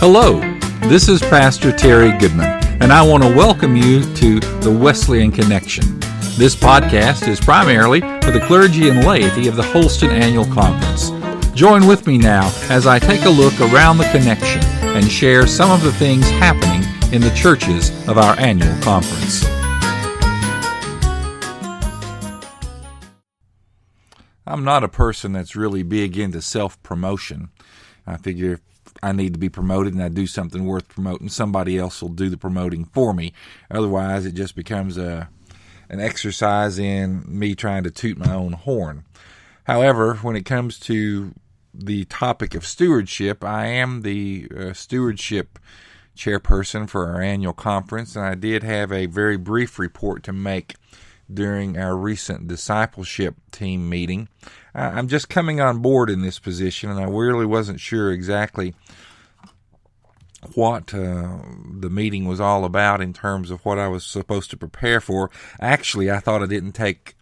Hello, this is Pastor Terry Goodman, and I want to welcome you to the Wesleyan Connection. This podcast is primarily for the clergy and laity of the Holston Annual Conference. Join with me now as I take a look around the connection and share some of the things happening in the churches of our annual conference. I'm not a person that's really big into self-promotion. I figure if I need to be promoted and I do something worth promoting, somebody else will do the promoting for me. Otherwise, it just becomes an exercise in me trying to toot my own horn. However, when it comes to the topic of stewardship, I am the stewardship chairperson for our annual conference, and I did have a very brief report to make during our recent discipleship team meeting. I'm just coming on board in this position, and I really wasn't sure exactly what the meeting was all about in terms of what I was supposed to prepare for. Actually, I thought I didn't take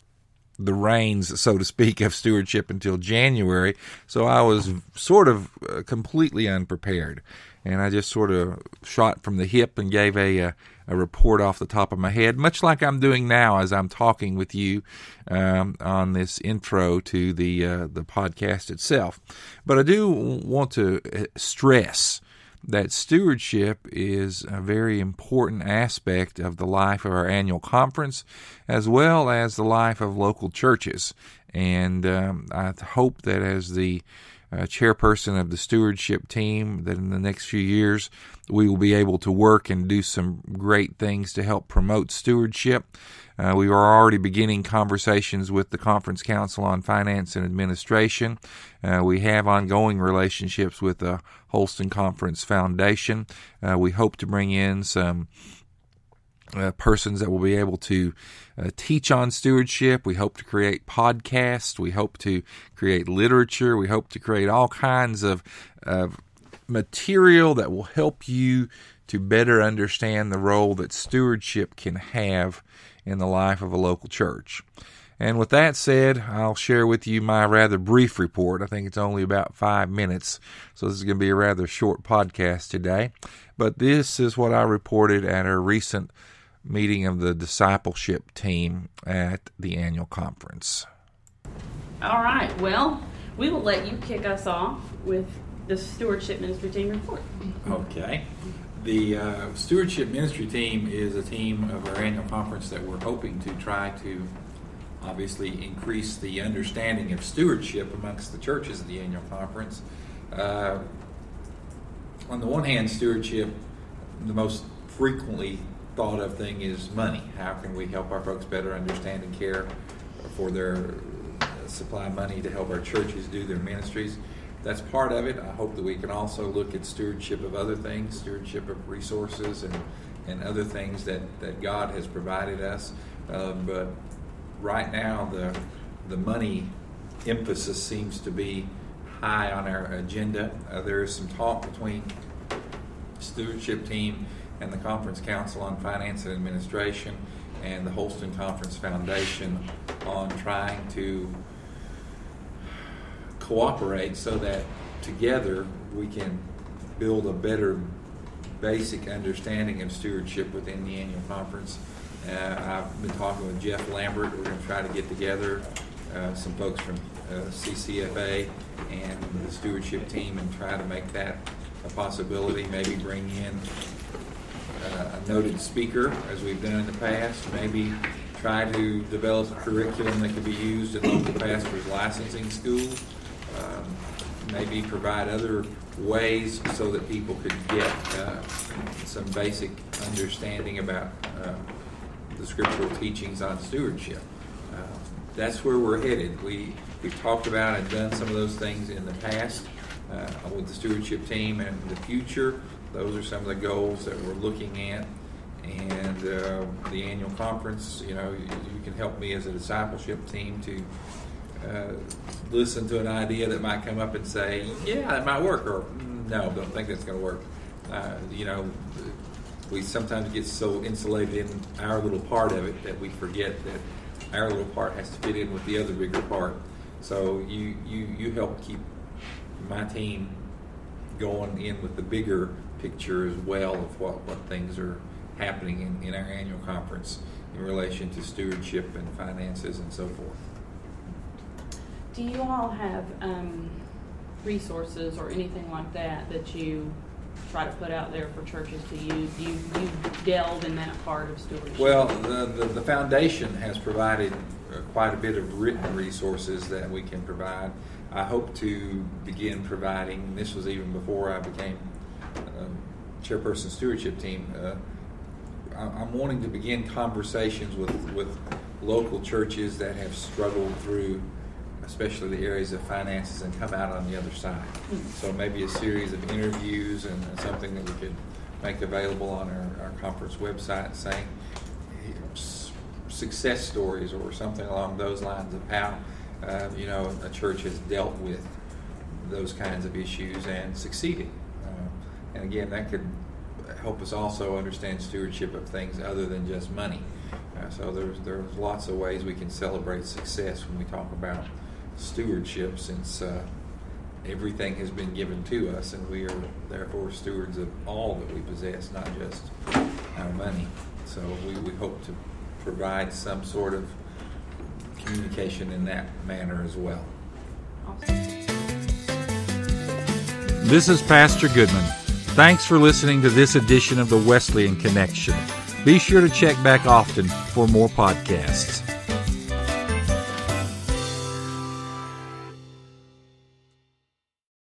the reins, so to speak, of stewardship until January, so I was sort of completely unprepared. And I just sort of shot from the hip and gave a report off the top of my head, much like I'm doing now as I'm talking with you on this intro to the podcast itself. But I do want to stress that stewardship is a very important aspect of the life of our annual conference, as well as the life of local churches. And I hope that as the chairperson of the stewardship team, that in the next few years we will be able to work and do some great things to help promote stewardship. We are already beginning conversations with the Conference Council on Finance and Administration. We have ongoing relationships with the Holston Conference Foundation. We hope to bring in some persons that will be able to teach on stewardship. We hope to create podcasts. We hope to create literature. We hope to create all kinds of material that will help you to better understand the role that stewardship can have in the life of a local church. And with that said, I'll share with you my rather brief report. I think it's only about 5 minutes, so this is going to be a rather short podcast today. But this is what I reported at our recent meeting of the discipleship team at the annual conference. All right. Well, we will let you kick us off with the stewardship ministry team report. Okay. The stewardship ministry team is a team of our annual conference that we're hoping to try to obviously increase the understanding of stewardship amongst the churches at the annual conference. On the one hand, stewardship, the most frequently thought of thing is money. How can we help our folks better understand and care for their supply money to help our churches do their ministries? That's part of it. I hope that we can also look at stewardship of other things, stewardship of resources and other things that God has provided us. But right now, the money emphasis seems to be high on our agenda. There is some talk between stewardship team and the Conference Council on Finance and Administration and the Holston Conference Foundation on trying to cooperate so that together we can build a better basic understanding of stewardship within the annual conference. I've been talking with Jeff Lambert. We're going to try to get together some folks from CCFA and the stewardship team and try to make that a possibility. Maybe bring in a noted speaker, as we've done in the past. Maybe try to develop a curriculum that could be used in local pastors' licensing schools. Maybe provide other ways so that people could get some basic understanding about the scriptural teachings on stewardship. That's where we're headed. We've talked about and done some of those things in the past with the stewardship team, and in the future, those are some of the goals that we're looking at. And the annual conference, you can help me as a discipleship team to listen to an idea that might come up and say, yeah, it might work, or no, don't think that's going to work. We sometimes get so insulated in our little part of it that we forget that our little part has to fit in with the other bigger part. So you help keep my team going in with the bigger picture as well of what things are happening in our annual conference in relation to stewardship and finances and so forth. Do you all have resources or anything like that you try to put out there for churches to use? You delve in that part of stewardship? Well, the foundation has provided quite a bit of written resources that we can provide. I hope to begin providing, this was even before I became Chairperson Stewardship Team, I'm wanting to begin conversations with local churches that have struggled through especially the areas of finances and come out on the other side. Mm-hmm. So maybe a series of interviews and something that we could make available on our conference website saying success stories or something along those lines of how a church has dealt with those kinds of issues and succeeded. And again, that could help us also understand stewardship of things other than just money. So there's lots of ways we can celebrate success when we talk about stewardship, since everything has been given to us and we are therefore stewards of all that we possess, not just our money. So we hope to provide some sort of communication in that manner as well. This is Pastor Goodman. Thanks for listening to this edition of the Wesleyan Connection. Be sure to check back often for more podcasts.